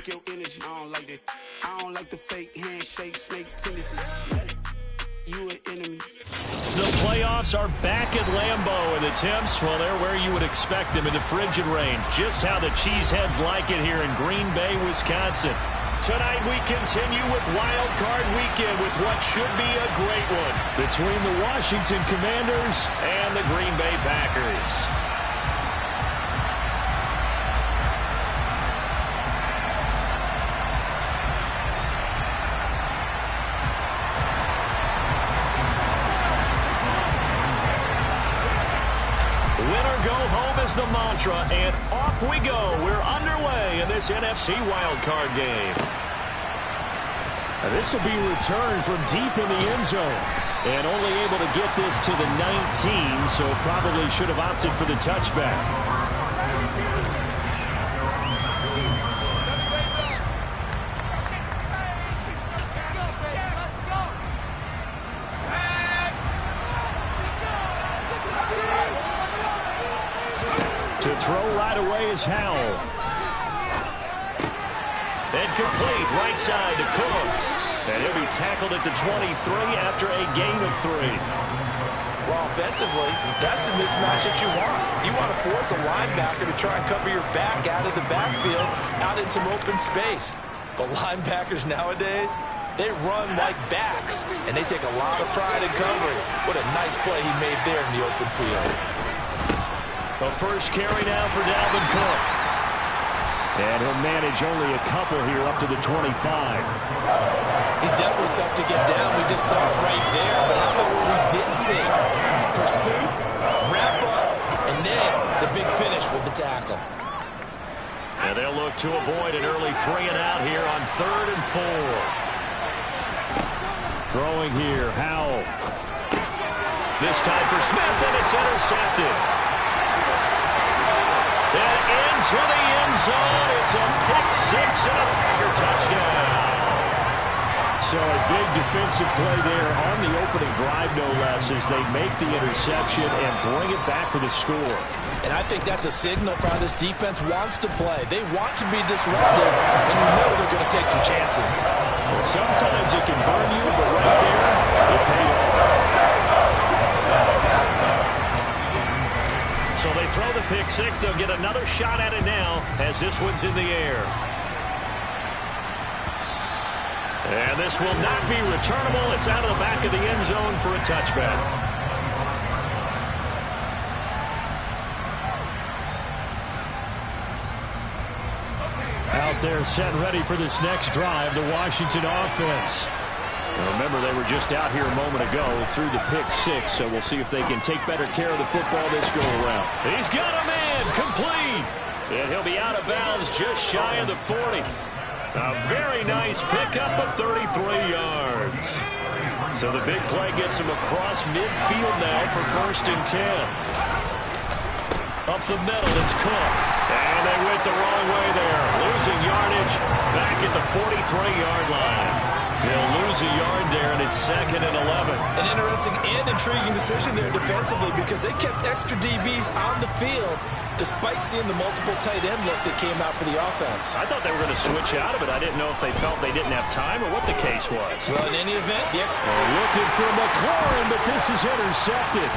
like your energy. I don't like that. I don't like the fake handshake, snake tendency. You an enemy. The playoffs are back at Lambeau, and the temps, well, they're where you would expect them in the frigid range. Just how the Cheeseheads like it here in Green Bay, Wisconsin. Tonight we continue with Wild Card Weekend with what should be a great one between the Washington Commanders and the Green Bay Packers. Is the mantra, and off we go. We're underway in this NFC wildcard game. This will be returned from deep in the end zone, and only able to get this to the 19, so probably should have opted for the touchback. To throw right away is Howell. And complete right side to Cook. And he'll be tackled at the 23 after a gain of 3. Well, offensively, that's the mismatch that you want. You want to force a linebacker to try and cover your back out of the backfield, out in some open space. But linebackers nowadays, they run like backs, and they take a lot of pride in covering. What a nice play he made there in the open field. The first carry now for Dalvin Cook. And he'll manage only a couple here up to the 25. He's definitely tough to get down. We just saw it right there. But how about what we did see? Pursuit, wrap up, and then the big finish with the tackle. And they'll look to avoid an early 3 and out here on 3rd and 4. Throwing here, Howell. This time for Smith, and it's intercepted. And into the end zone, it's a pick-6 and a Packer touchdown. So a big defensive play there on the opening drive, no less, as they make the interception and bring it back for the score. And I think that's a signal for how this defense wants to play. They want to be disruptive, and you know they're going to take some chances. Well, sometimes it can burn you, but right there, it paid off. So they throw the pick-6. They'll get another shot at it now as this one's in the air. And this will not be returnable. It's out of the back of the end zone for a touchback. Out there set ready for this next drive, the Washington offense. Now remember, they were just out here a moment ago through the pick-6, so we'll see if they can take better care of the football this go-around. He's got a man, complete. And he'll be out of bounds just shy of the 40. A very nice pickup of 33 yards. So the big play gets him across midfield now for 1st and 10. Up the middle, it's Cook. And they went the wrong way there. Losing yardage back at the 43-yard line. They'll lose a yard there, and it's 2nd and 11. An interesting and intriguing decision there defensively because they kept extra DBs on the field despite seeing the multiple tight end look that came out for the offense. I thought they were going to switch out of it. I didn't know if they felt they didn't have time or what the case was. Well, in any event, They're looking for McLaurin, but this is intercepted.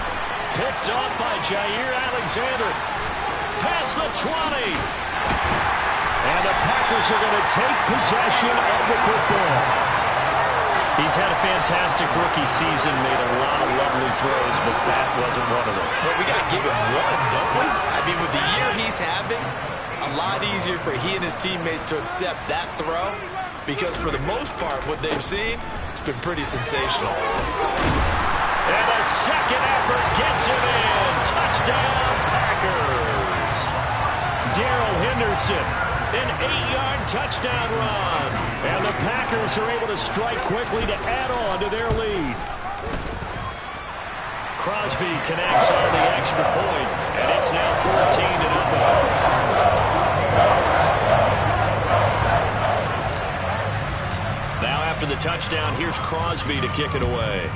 Picked off by Jair Alexander. Past the 20. And the Packers are going to take possession of the football. He's had a fantastic rookie season, made a lot of lovely throws, but that wasn't one of them. Well, we got to give him one, don't we? I mean, with the year he's having, a lot easier for he and his teammates to accept that throw because for the most part, what they've seen, it's been pretty sensational. And a second effort gets him in. Touchdown, Packers. Darrell Henderson. An 8-yard touchdown run. And the Packers are able to strike quickly to add on to their lead. Crosby connects on the extra point, and it's now 14-0. Now after the touchdown, here's Crosby to kick it away.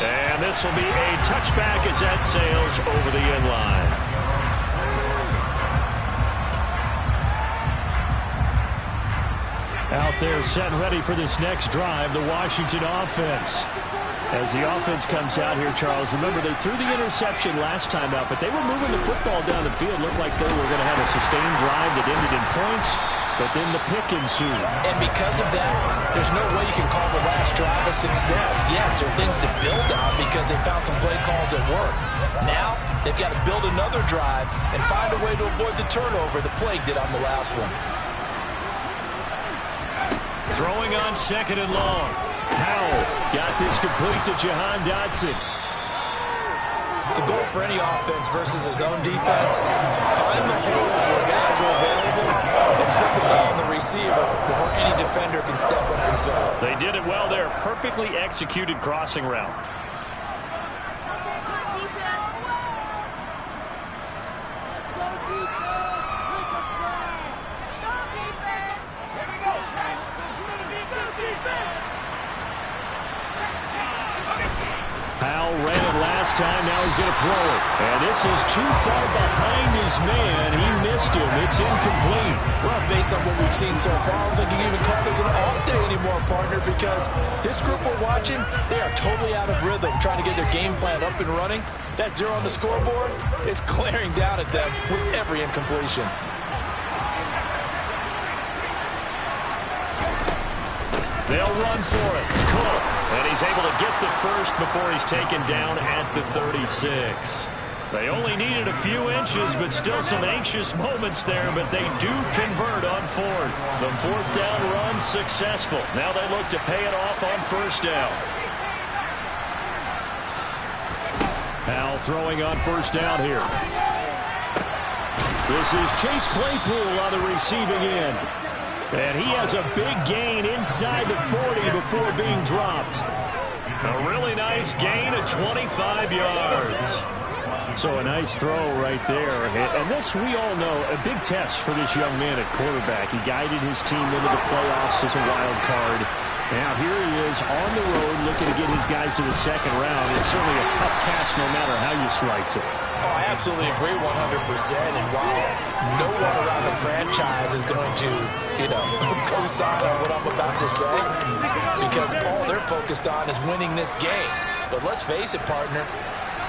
And this will be a touchback as that sails over the end line. there set and ready for this next drive, the Washington offense. As the offense comes out here, Charles, remember they threw the interception last time out, but they were moving the football down the field. Looked like they were going to have a sustained drive that ended in points, but then the pick ensued. And because of that, there's no way you can call the last drive a success. Yes, there are things to build on because they found some play calls that work. Now, they've got to build another drive and find a way to avoid the turnover the Plague did on the last one. Throwing on second and long. Howell got this complete to Jahan Dotson. The goal for any offense versus his own defense, find the holes where guys are available and put the ball on the receiver before any defender can step up and fill it. They did it well there. Perfectly executed crossing route. Powell ran it last time. Now he's going to throw it. And this is too far behind his man. He missed him. It's incomplete. Well, based on what we've seen so far, I don't think you can even call this an off day anymore, partner, because this group we're watching, they are totally out of rhythm, trying to get their game plan up and running. That zero on the scoreboard is glaring down at them with every incompletion. They'll run for it. Cook. And he's able to get the first before he's taken down at the 36. They only needed a few inches, but still some anxious moments there, but they do convert on fourth. The fourth down run successful. Now they look to pay it off on first down. Powell throwing on first down here. This is Chase Claypool on the receiving end. And he has a big gain inside the 40 before being dropped. A really nice gain of 25 yards. So a nice throw right there. And this, we all know, a big test for this young man at quarterback. He guided his team into the playoffs as a wild card. Now here he is on the road looking to get his guys to the second round. It's certainly a tough task no matter how you slice it. Oh, I absolutely agree 100%. And while no one around the franchise is going to, co-sign on what I'm about to say, because all they're focused on is winning this game. But let's face it, partner,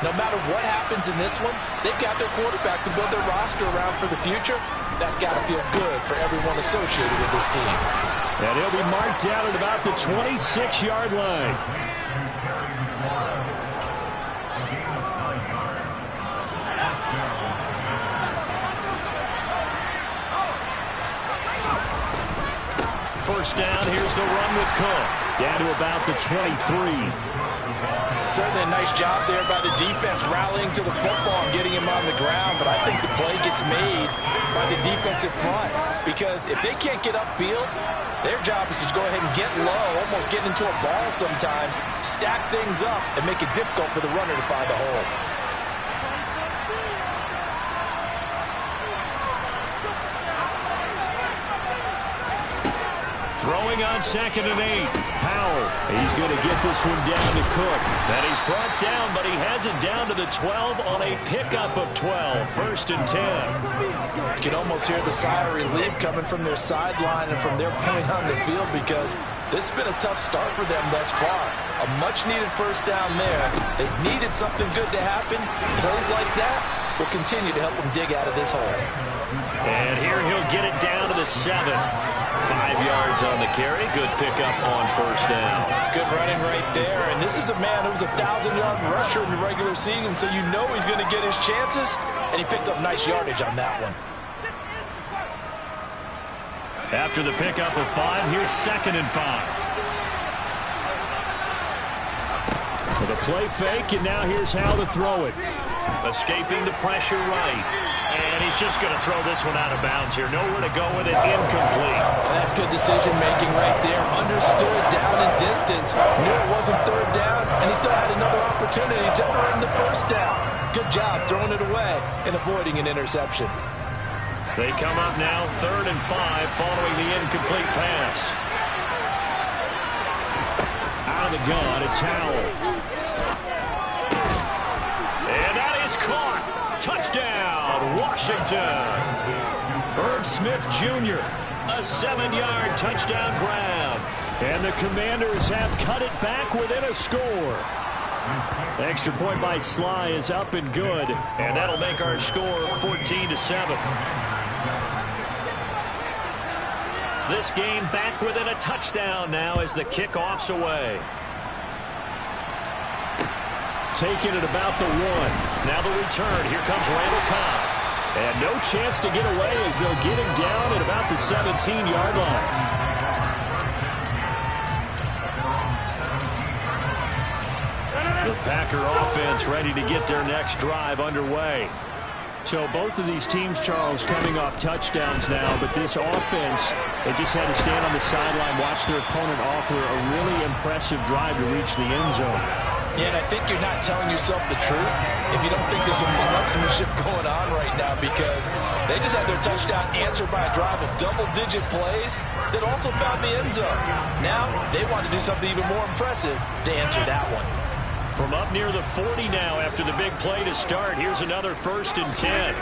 no matter what happens in this one, they've got their quarterback to build their roster around for the future. That's got to feel good for everyone associated with this team. And he'll be marked down at about the 26-yard line. First down, here's the run with Cook. Down to about the 23. Certainly a nice job there by the defense rallying to the football and getting him on the ground, but I think the play gets made by the defensive front, because if they can't get upfield, their job is to go ahead and get low, almost get into a ball sometimes, stack things up, and make it difficult for the runner to find a hole. Throwing on second and 8. Powell. He's going to get this one down to Cook. And he's brought down, but he has it down to the 12 on a pickup of 12. First and 10. You can almost hear the sigh of relief coming from their sideline and from their point on the field, because this has been a tough start for them thus far. A much-needed first down there. They've needed something good to happen. Plays like that will continue to help them dig out of this hole. And here he'll get it down to the 7. 5 yards on the carry. Good pickup on first down. Good running right there. And this is a man who was a 1,000-yard rusher in the regular season, so you know he's going to get his chances. And he picks up nice yardage on that one. After the pickup of 5, here's second and 5. So the play fake, and now here's how to throw it. Escaping the pressure right. And he's just going to throw this one out of bounds here. Nowhere to go with it. Incomplete. That's good decision-making right there. Understood down and distance. Knew it wasn't third down, and he still had another opportunity to earn the first down. Good job throwing it away and avoiding an interception. They come up now 3rd and 5 following the incomplete pass. Out of the gun, it's Howell. And that is caught. Touchdown, Washington. Irv Smith Jr. A 7-yard touchdown grab. And the Commanders have cut it back within a score. The extra point by Sly is up and good. And that'll make our score 14-7. This game back within a touchdown now as the kickoff's away. Taking it about the 1. Now the return. Here comes Randall Cobb. And no chance to get away as they'll get him down at about the 17-yard line. The Packer offense ready to get their next drive underway. So both of these teams, Charles, coming off touchdowns now, but this offense, they just had to stand on the sideline, watch their opponent offer a really impressive drive to reach the end zone. Yeah, and I think you're not telling yourself the truth if you don't think there's some one-upsmanship going on right now, because they just had their touchdown answered by a drive of double-digit plays that also found the end zone. Now they want to do something even more impressive to answer that one. From up near the 40 now after the big play to start, here's another 1st and 10.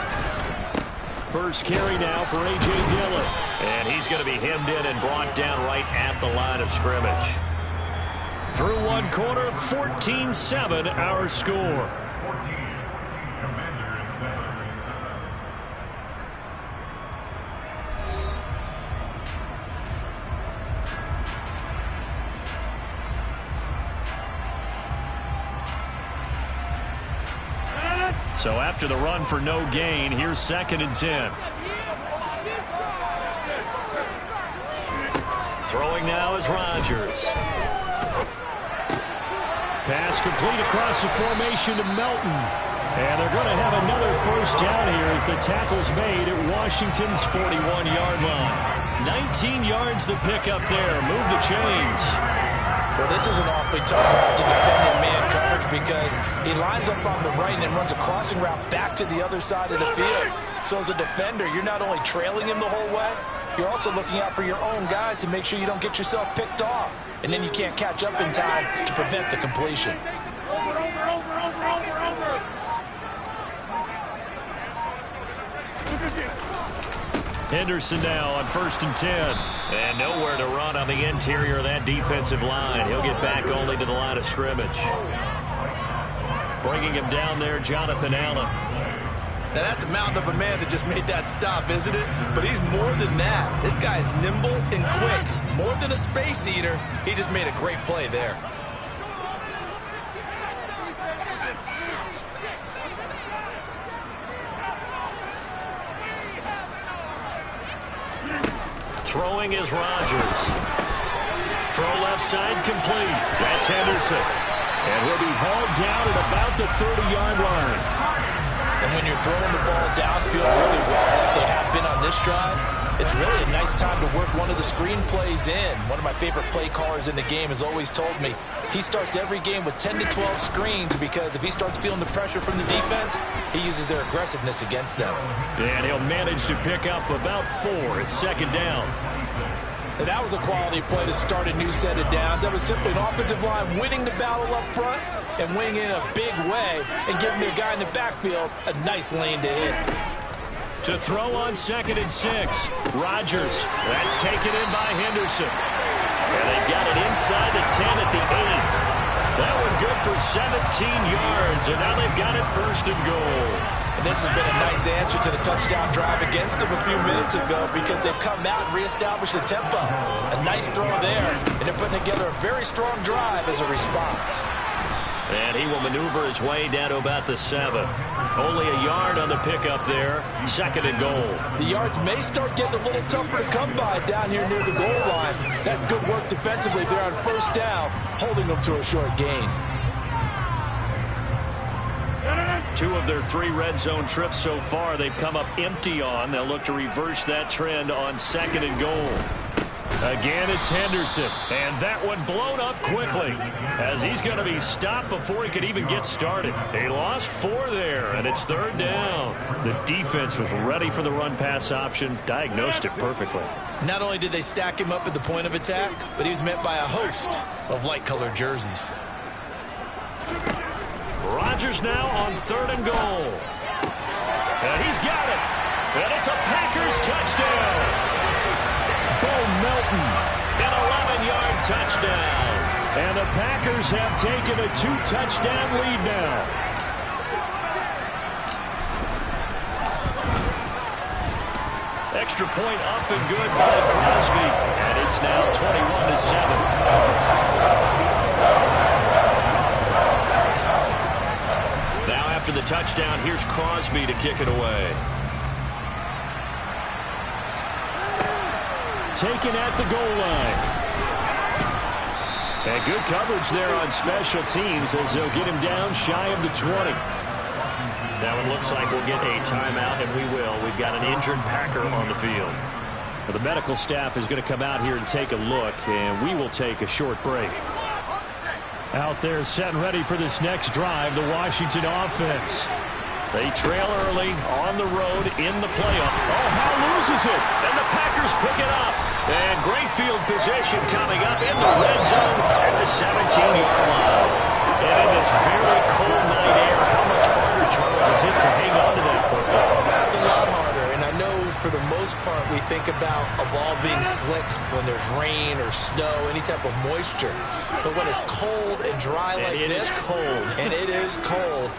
First carry now for A.J. Dillon. And he's going to be hemmed in and brought down right at the line of scrimmage. Through one quarter, 14-7 our score. So after the run for no gain, here's 2nd and 10. Throwing now is Rodgers. Pass complete across the formation to Melton. And they're going to have another 1st down here as the tackle's made at Washington's 41-yard line. 19 yards the pick up there. Move the chains. Well, this is an awfully tough route to defend in man coverage because he lines up on the right and then runs a crossing route back to the other side of the field. So as a defender, you're not only trailing him the whole way, you're also looking out for your own guys to make sure you don't get yourself picked off. And then you can't catch up in time to prevent the completion. Henderson now on 1st and 10. And nowhere to run on the interior of that defensive line. He'll get back only to the line of scrimmage. Bringing him down there, Jonathan Allen. Now that's a mountain of a man that just made that stop, isn't it? But he's more than that. This guy is nimble and quick. More than a space eater, he just made a great play there. Throwing is Rodgers. Throw left side complete. That's Henderson. And he'll be hauled down at about the 30-yard line. And when you're throwing the ball downfield really well like they have been on this drive, it's really a nice time to work one of the screen plays in. One of my favorite play callers in the game has always told me he starts every game with 10 to 12 screens because if he starts feeling the pressure from the defense, he uses their aggressiveness against them. And he'll manage to pick up about 4 at 2nd down. And that was a quality play to start a new set of downs. That was simply an offensive line winning the battle up front and winning it in a big way and giving their guy in the backfield a nice lane to hit. To throw on 2nd and 6. Rodgers. That's taken in by Henderson. And they've got it inside the 10 at the 8. That one good for 17 yards. And now they've got it 1st and goal. And this has been a nice answer to the touchdown drive against them a few minutes ago because they've come out and reestablished the tempo. A nice throw there. And they're putting together a very strong drive as a response. And he will maneuver his way down to about the 7. Only a yard on the pickup there. 2nd and goal. The yards may start getting a little tougher to come by down here near the goal line. That's good work defensively there on 1st down, holding them to a short gain. 2 of their 3 red zone trips so far they've come up empty on. They'll look to reverse that trend on 2nd and goal. Again, it's Henderson, and that one blown up quickly as he's going to be stopped before he could even get started. He lost 4 there, and it's 3rd down. The defense was ready for the run-pass option, diagnosed it perfectly. Not only did they stack him up at the point of attack, but he was met by a host of light-colored jerseys. Rodgers now on 3rd and goal. And he's got it. And it's a Packers touchdown. Bo Melton, an 11-yard touchdown. And the Packers have taken a 2-touchdown lead now. Extra point up and good by Crosby. And it's now 21-7. Now after the touchdown, here's Crosby to kick it away. Taken at the goal line. And good coverage there on special teams as they'll get him down shy of the 20. Now it looks like we'll get a timeout, and we will. We've got an injured Packer on the field. Well, the medical staff is going to come out here and take a look, and we will take a short break. Out there set and ready for this next drive, the Washington offense. They trail early on the road in the playoff. Oh, Howe loses it, and the Packers pick it up. And great field position coming up in the red zone at the 17-yard line. And in this very cold night air, how much harder, Charles, is it to hang on to that football? It's a lot harder, and I know for the most part we think about a ball being slick when there's rain or snow, any type of moisture. But when it's cold and dry like this, it is cold. And it is cold,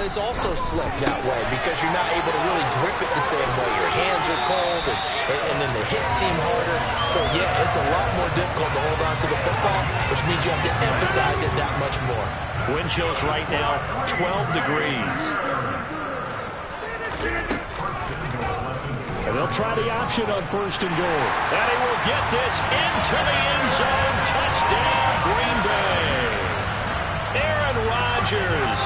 it's also slick that way because you're not able to really grip it the same way. Your hands are cold, and then the hits seem harder. So, yeah, it's a lot more difficult to hold on to the football, which means you have to emphasize it that much more. Wind chills right now, 12 degrees. And they'll try the option on 1st and goal. And he will get this into the end zone. Touchdown, Green Bay. Aaron Rodgers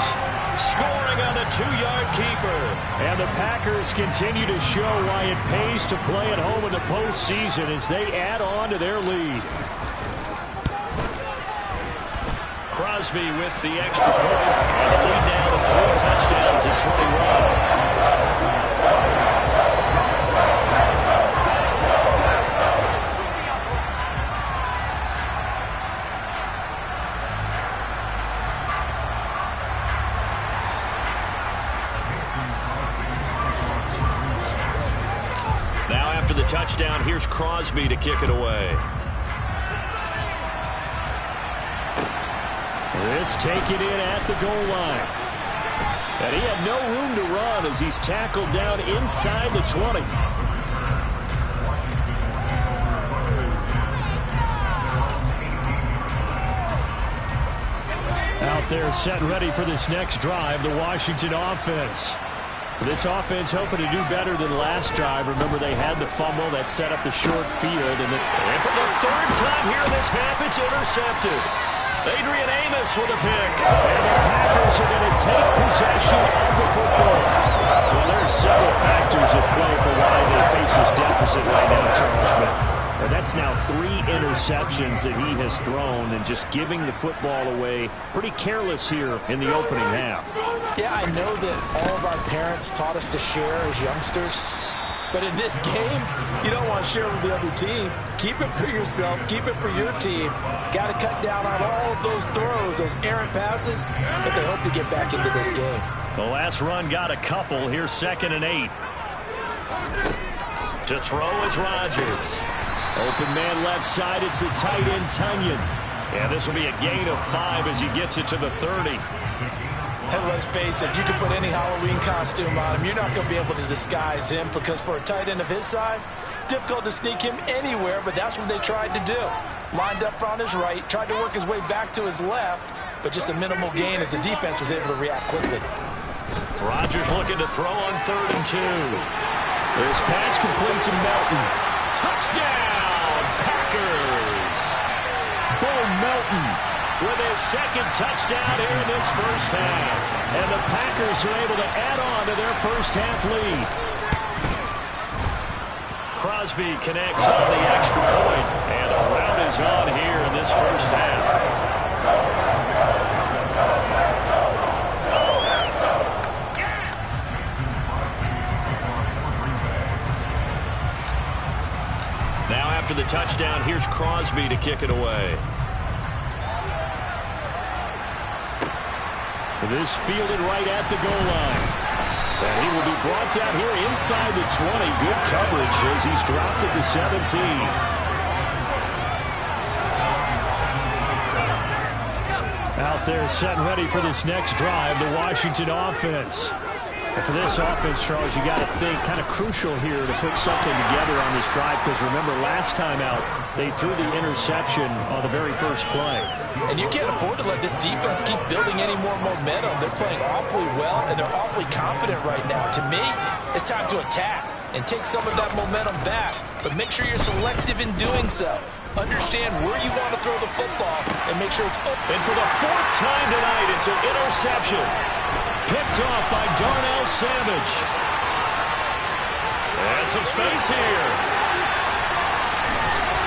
scoring on a 2-yard keeper. And the Packers continue to show why it pays to play at home in the postseason as they add on to their lead. Crosby with the extra point. And the lead now to 3 touchdowns at 21. Now after the touchdown, here's Crosby to kick it away. This taken in at the goal line. And he had no room to run as he's tackled down inside the 20. Out there set and ready for this next drive, the Washington offense. This offense hoping to do better than last drive. Remember, they had the fumble that set up the short field. And for the 3rd time here in this half, it's intercepted. Adrian Amos with a pick. And the Packers are going to take possession of the football. Well, there are several factors at play for why they face this deficit right now, Charles. But that's now 3 interceptions that he has thrown and just giving the football away. Pretty careless here in the opening half. Yeah, I know that all of our parents taught us to share as youngsters. But in this game, you don't want to share with the other team. Keep it for yourself. Keep it for your team. Got to cut down on all of those throws, those errant passes, but they hope to get back into this game. The last run got a couple. Here's 2nd and 8. To throw is Rodgers. Open man left side. It's the tight end, Tunyon. And this will be a gain of 5 as he gets it to the 30. And let's face it, you can put any Halloween costume on him. You're not going to be able to disguise him because for a tight end of his size, difficult to sneak him anywhere, but that's what they tried to do. Lined up on his right, tried to work his way back to his left, but just a minimal gain as the defense was able to react quickly. Rodgers looking to throw on 3rd and 2. This pass complete to Melton. Touchdown, Packers! Bo Melton with his 2nd touchdown here in this first half. And the Packers are able to add on to their first half lead. Crosby connects on the extra point, and a rout is on here in this first half. Now after the touchdown, here's Crosby to kick it away. This fielded right at the goal line. And he will be brought down here inside the 20. Good coverage as he's dropped at the 17. Out there set and ready for this next drive, the Washington offense. And for this offense, Charles, you got to think kind of crucial here to put something together on this drive, because remember last time out they threw the interception on the very first play. And you can't afford to let this defense keep building any more momentum. They're playing awfully well and they're awfully confident right now. To me, it's time to attack and take some of that momentum back, but make sure you're selective in doing so. Understand where you want to throw the football and make sure it's open. And for the fourth time tonight, it's an interception. Picked off by Darnell Savage. And some space here.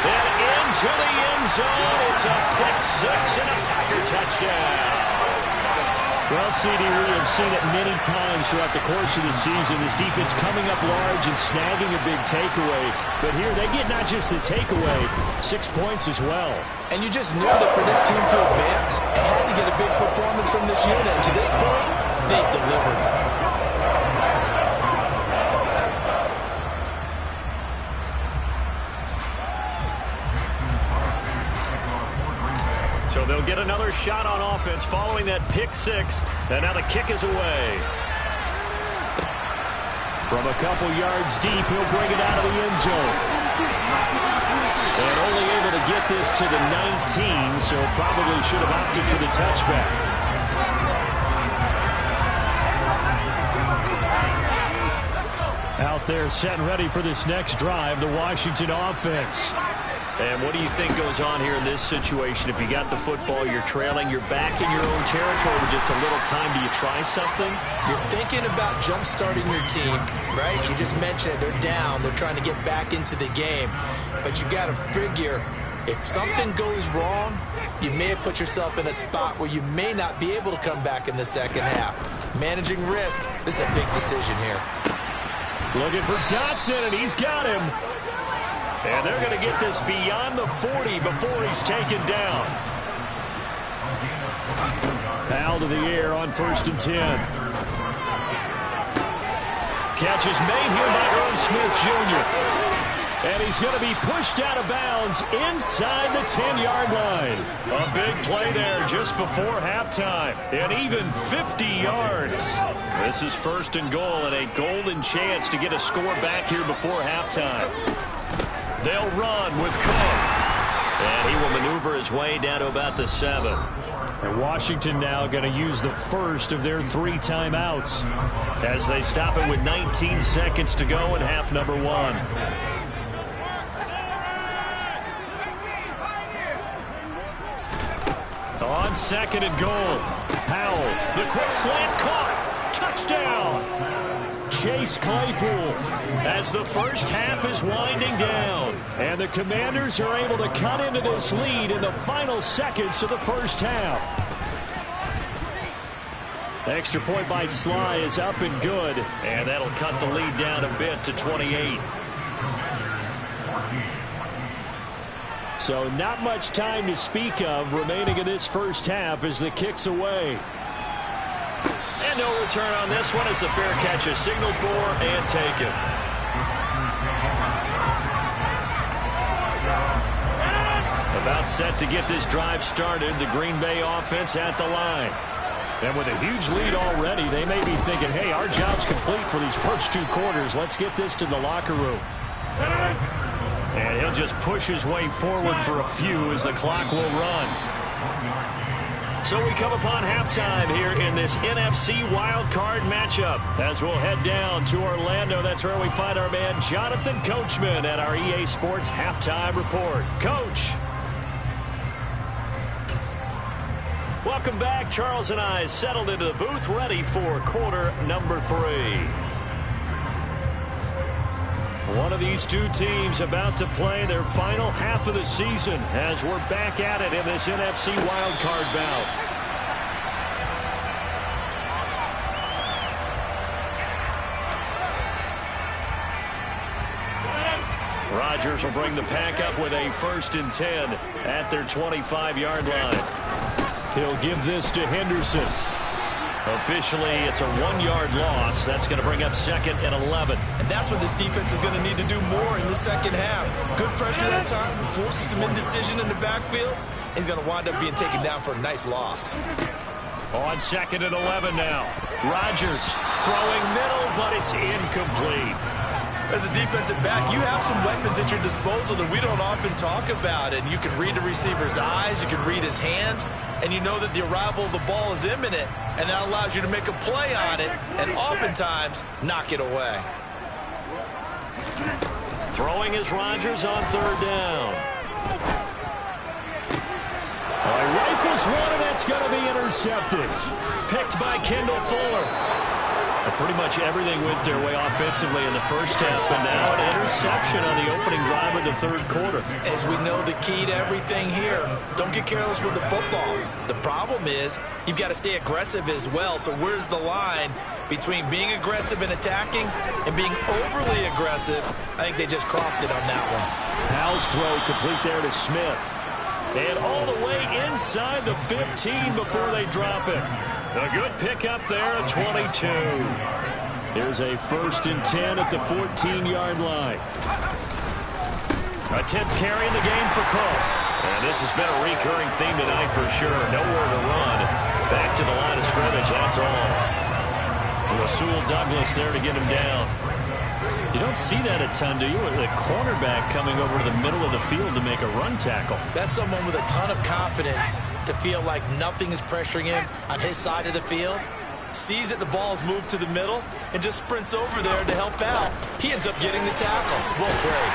And into the end zone. It's a pick six and a Packer touchdown. Well, CD, we have seen it many times throughout the course of the season. This defense coming up large and snagging a big takeaway. But here they get not just the takeaway, 6 points as well. And you just knew that for this team to advance, it had to get a big performance from this unit. And to this point, they've delivered. So they'll get another shot on offense following that pick six. And now the kick is away. From a couple yards deep, he'll bring it out of the end zone. And only able to get this to the 19, so probably should have opted for the touchback. Out there set and ready for this next drive, the Washington offense. And what do you think goes on here in this situation? If you got the football, you're trailing, you're back in your own territory with just a little time. Do you try something? You're thinking about jump-starting your team, right? You just mentioned it. They're down. They're trying to get back into the game. But you got to figure, if something goes wrong, you may have put yourself in a spot where you may not be able to come back in the second half. Managing risk, this is a big decision here. Looking for Dotson, and he's got him. And they're going to get this beyond the 40 before he's taken down. Foul to the air on 1st and 10. Catch is made here by Irv Smith Jr. And he's going to be pushed out of bounds inside the 10-yard line. A big play there just before halftime. And even 50 yards. This is 1st and goal and a golden chance to get a score back here before halftime. They'll run with Cook. And he will maneuver his way down to about the 7. And Washington now going to use the first of their 3 timeouts as they stop it with 19 seconds to go in half number 1. On 2nd and goal. Powell, the quick slant caught. Touchdown. Chase Claypool as the first half is winding down. And the Commanders are able to cut into this lead in the final seconds of the first half. Extra point by Sly is up and good. And that'll cut the lead down a bit to 28. So not much time to speak of remaining in this first half as the kick's away. And no return on this one as the fair catch is signaled for and taken. About set to get this drive started, the Green Bay offense at the line. And with a huge lead already, they may be thinking, hey, our job's complete for these first 2 quarters. Let's get this to the locker room. And he'll just push his way forward for a few as the clock will run. So we come upon halftime here in this NFC wildcard matchup as we'll head down to Orlando. That's where we find our man Jonathan Coachman at our EA Sports Halftime Report. Coach. Welcome back. Charles and I settled into the booth ready for quarter number 3. One of these 2 teams about to play their final half of the season as we're back at it in this NFC wildcard bout. Rodgers will bring the pack up with a 1st and 10 at their 25-yard line. He'll give this to Henderson. Officially, it's a 1-yard loss. That's going to bring up 2nd and 11. And that's what this defense is going to need to do more in the second half. Good pressure that time, forces some indecision in the backfield. He's going to wind up being taken down for a nice loss. On 2nd and 11 now. Rodgers throwing middle, but it's incomplete. As a defensive back, you have some weapons at your disposal that we don't often talk about. And you can read the receiver's eyes, you can read his hands, and you know that the arrival of the ball is imminent. And that allows you to make a play on it and oftentimes knock it away. Throwing is Rodgers on 3rd down. Rifles one, and that's going to be intercepted. Picked by Kendall Fuller. Pretty much everything went their way offensively in the first half, but now an interception on the opening drive of the 3rd quarter. As we know, the key to everything here, don't get careless with the football. The problem is you've got to stay aggressive as well. So where's the line between being aggressive and attacking and being overly aggressive? I think they just crossed it on that one. Myles throw complete there to Smith. And all the way inside the 15 before they drop it. A good pickup there at 22. Here's a 1st and 10 at the 14-yard line. A 10th carry in the game for Cook. And this has been a recurring theme tonight for sure. Nowhere to run. Back to the line of scrimmage, that's all. Rasul Douglas there to get him down. You don't see that a ton, do you? The cornerback coming over to the middle of the field to make a run tackle. That's someone with a ton of confidence to feel like nothing is pressuring him on his side of the field. Sees that the ball's moved to the middle and just sprints over there to help out. He ends up getting the tackle. Well played.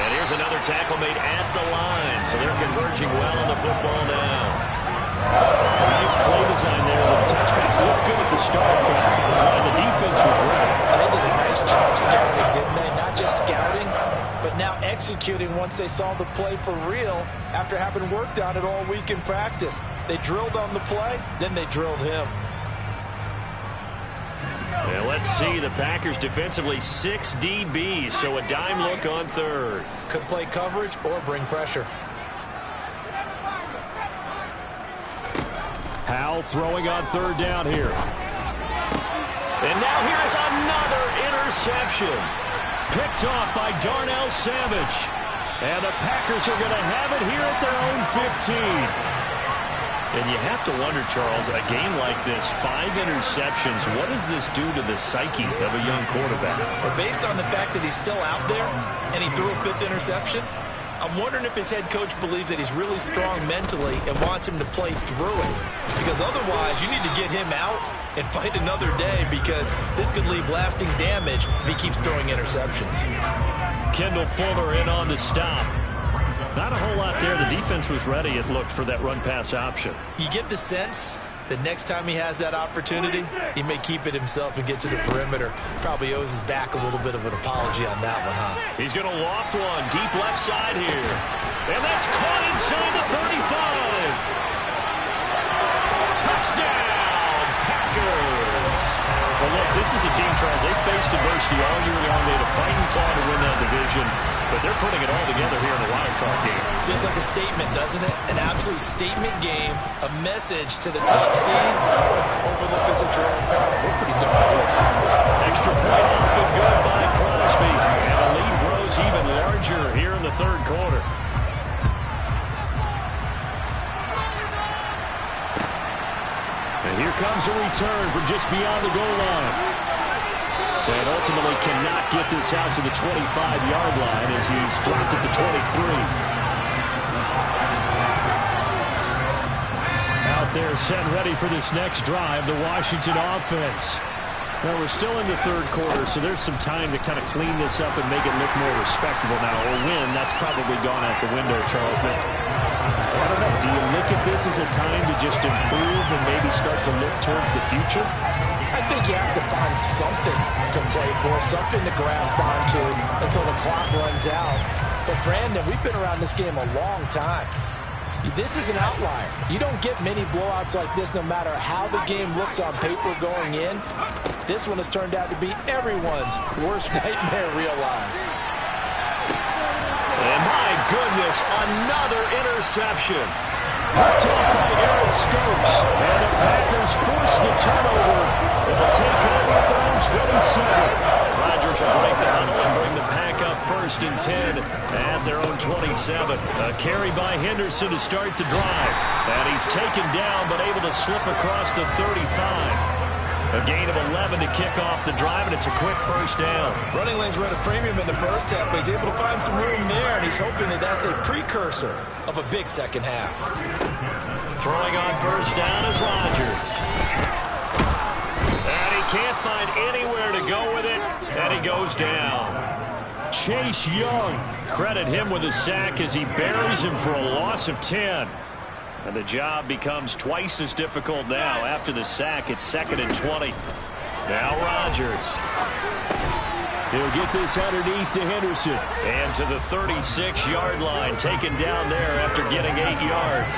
And here's another tackle made at the line, so they're converging well on the football now. Nice play design there with the touchbacks. Looked good at the start, but the defense was ready. They did a nice job scouting, didn't they? Not just scouting, but now executing once they saw the play for real after having worked on it all week in practice. They drilled on the play, then they drilled him. Well, let's see. The Packers defensively 6 DBs, so a dime look on 3rd. Could play coverage or bring pressure. Powell throwing on 3rd down here. And now here's another interception. Picked off by Darnell Savage. And the Packers are going to have it here at their own 15. And you have to wonder, Charles, a game like this, 5 interceptions, what does this do to the psyche of a young quarterback? Well, based on the fact that he's still out there and he threw a 5th interception, I'm wondering if his head coach believes that he's really strong mentally and wants him to play through it. Because otherwise, you need to get him out and fight another day, because this could leave lasting damage if he keeps throwing interceptions. Kendall Fuller in on the stop. Not a whole lot there. The defense was ready, it looked, for that run-pass option. You get the sense that next time he has that opportunity, he may keep it himself and get to the perimeter. Probably owes his back a little bit of an apology on that one, huh? He's going to loft one deep left side here. And that's caught inside the 35. Touchdown, Packers. Well, look, this is a team, Charles, they faced adversity all year long. They had a fighting claw to win that division, but they're putting it all together here in the wild card game. Feels like a statement, doesn't it? An absolute statement game, a message to the top seeds. Overlook us at your own peril. We're pretty darn good. Extra point up and good by Crosby. And the lead grows even larger here in the 3rd quarter. And here comes a return from just beyond the goal line. And ultimately cannot get this out to the 25-yard line as he's dropped at the 23. Out there set and ready for this next drive, the Washington offense. Now, we're still in the 3rd quarter, so there's some time to kind of clean this up and make it look more respectable now. Or win, that's probably gone out the window, Charles. But I don't know. Do you look at this as a time to just improve and maybe start to look towards the future? I think you have to find something to play for, something to grasp onto until the clock runs out. But, Brandon, we've been around this game a long time. This is an outlier. You don't get many blowouts like this no matter how the game looks on paper going in. This one has turned out to be everyone's worst nightmare realized. And my goodness, another interception. Picked off by Aaron Stokes. And the Packers force the turnover. They'll take over at their own 27. Rodgers will break the huddle and bring the Pack up 1st and 10 at their own 27. A carry by Henderson to start the drive. And he's taken down but able to slip across the 35. A gain of 11 to kick off the drive, and it's a quick 1st down. Running lanes were at a premium in the first half, but he's able to find some room there, and he's hoping that that's a precursor of a big second half. Throwing on 1st down is Rodgers. And he can't find anywhere to go with it, and he goes down. Chase Young, credit him with a sack as he buries him for a loss of 10. And the job becomes twice as difficult now. After the sack, it's 2nd and 20. Now Rodgers. He'll get this underneath to Henderson. And to the 36-yard line, taken down there after getting 8 yards.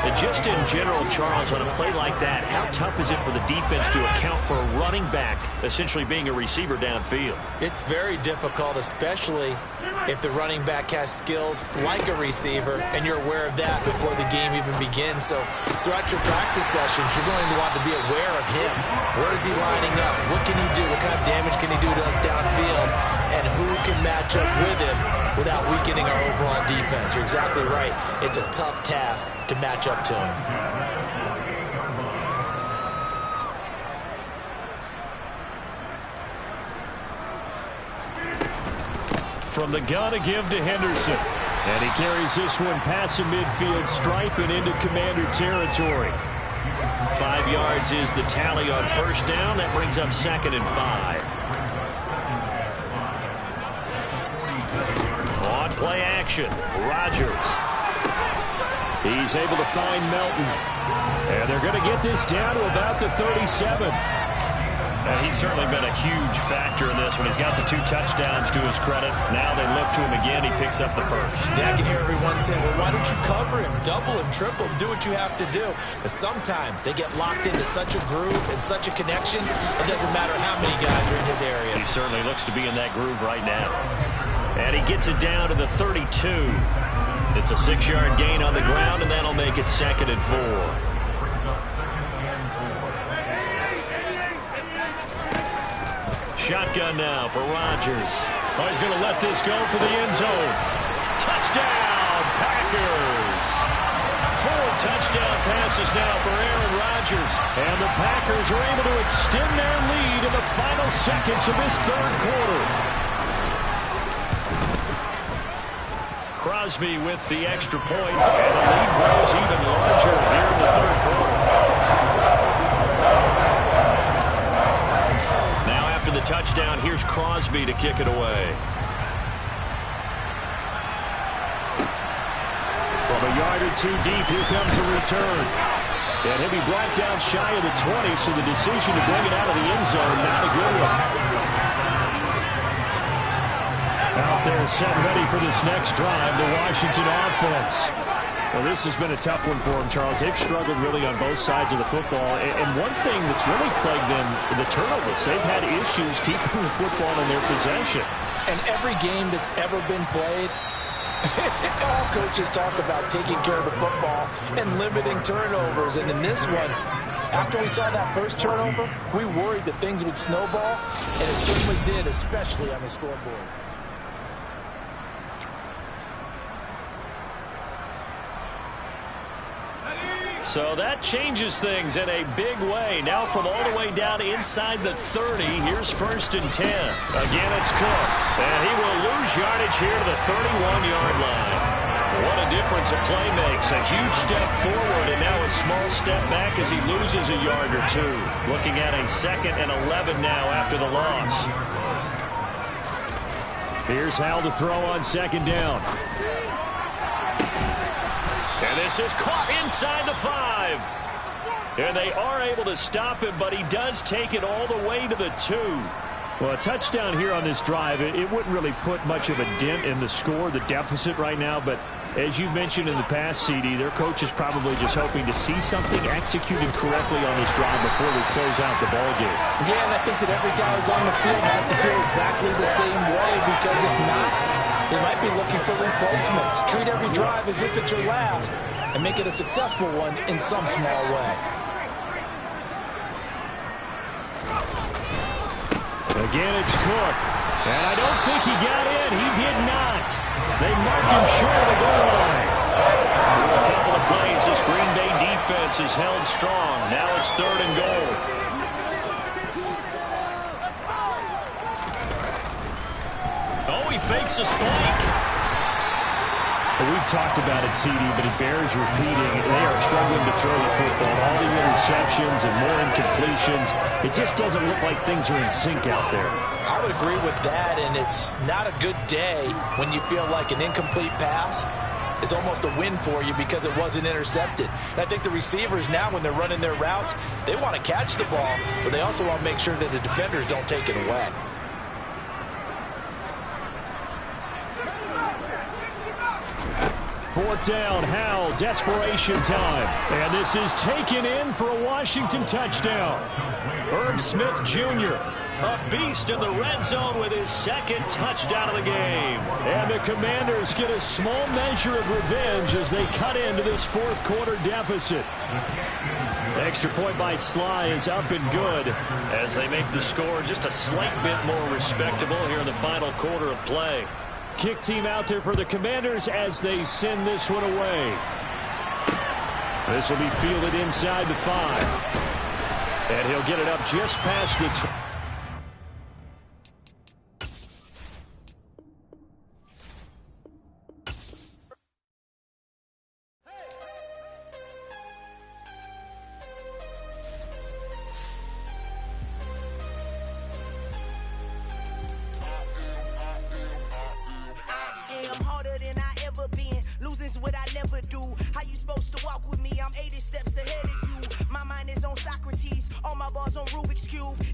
And just in general, Charles, on a play like that, how tough is it for the defense to account for a running back essentially being a receiver downfield? It's very difficult, especially if the running back has skills like a receiver, and you're aware of that before the game even begins. So throughout your practice sessions, you're going to want to be aware of him. Where is he lining up? What can he do? What kind of damage can he do to us downfield? And who can match up with him without weakening our overall defense? You're exactly right. It's a tough task to match up to him. From the gun, a give to Henderson. And he carries this one past the midfield stripe and into Commander territory. 5 yards is the tally on 1st down. That brings up 2nd and 5. On play action, Rodgers. He's able to find Melton. And they're going to get this down to about the 37. And he's certainly been a huge factor in this one. He's got the 2 touchdowns to his credit. Now they look to him again. He picks up the 1st. Yeah, I can hear everyone saying, well, why don't you cover him, double him, triple him, do what you have to do. But sometimes they get locked into such a groove and such a connection, it doesn't matter how many guys are in his area. He certainly looks to be in that groove right now. And he gets it down to the 32. It's a 6-yard gain on the ground, and that'll make it 2nd and 4. Shotgun now for Rodgers. Oh, he's going to let this go for the end zone. Touchdown, Packers. 4 touchdown passes now for Aaron Rodgers. And the Packers are able to extend their lead in the final seconds of this 3rd quarter. Crosby with the extra point, and the lead grows even larger here in the 3rd quarter. The touchdown, here's Crosby to kick it away. From a yard or 2 deep, here comes a return. And he'll be brought down shy of the 20, so the decision to bring it out of the end zone, not a good one. Out there set ready for this next drive, the Washington offense. Well, this has been a tough one for them, Charles. They've struggled really on both sides of the football. And one thing that's really plagued them, the turnovers. They've had issues keeping the football in their possession. And every game that's ever been played, all coaches talk about taking care of the football and limiting turnovers. And in this one, after we saw that first turnover, we worried that things would snowball, and it certainly did, especially on the scoreboard. So that changes things in a big way. Now from all the way down inside the 30, here's 1st and 10. Again, it's Cook. And he will lose yardage here to the 31-yard line. What a difference a play makes. A huge step forward and now a small step back as he loses a yard or 2. Looking at a 2nd and 11 now after the loss. Here's Hal to throw on 2nd down. And this is caught inside the 5. And they are able to stop him, but he does take it all the way to the 2. Well, a touchdown here on this drive, it wouldn't really put much of a dent in the score, the deficit right now. But as you mentioned in the past, CD, their coach is probably just hoping to see something executed correctly on this drive before we close out the ball game. Yeah, and I think that every guy who's on the field has to feel exactly the same way, because if not, They might be looking for replacements. Treat every drive as if it's your last and make it a successful one in some small way. Again, it's Cook. And I don't think he got in. He did not. They mark him short of the goal line. For a couple of plays, this Green Bay defense is held strong. Now it's 3rd and goal. Oh, he fakes a spike. We've talked about it, CD, but it bears repeating. They are struggling to throw the football. All the interceptions and more incompletions. It just doesn't look like things are in sync out there. I would agree with that, and it's not a good day when you feel like an incomplete pass is almost a win for you because it wasn't intercepted. And I think the receivers now, when they're running their routes, they want to catch the ball, but they also want to make sure that the defenders don't take it away. Fourth down, Howell, desperation time. And this is taken in for a Washington touchdown. Irv Smith Jr., a beast in the red zone with his 2nd touchdown of the game. And the Commanders get a small measure of revenge as they cut into this 4th quarter deficit. Extra point by Sly is up and good as they make the score just a slight bit more respectable here in the final quarter of play. Kick team out there for the Commanders as they send this one away. This will be fielded inside the 5. And he'll get it up just past the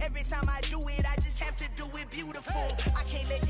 Every time I do it, I just have to do it beautiful. I can't let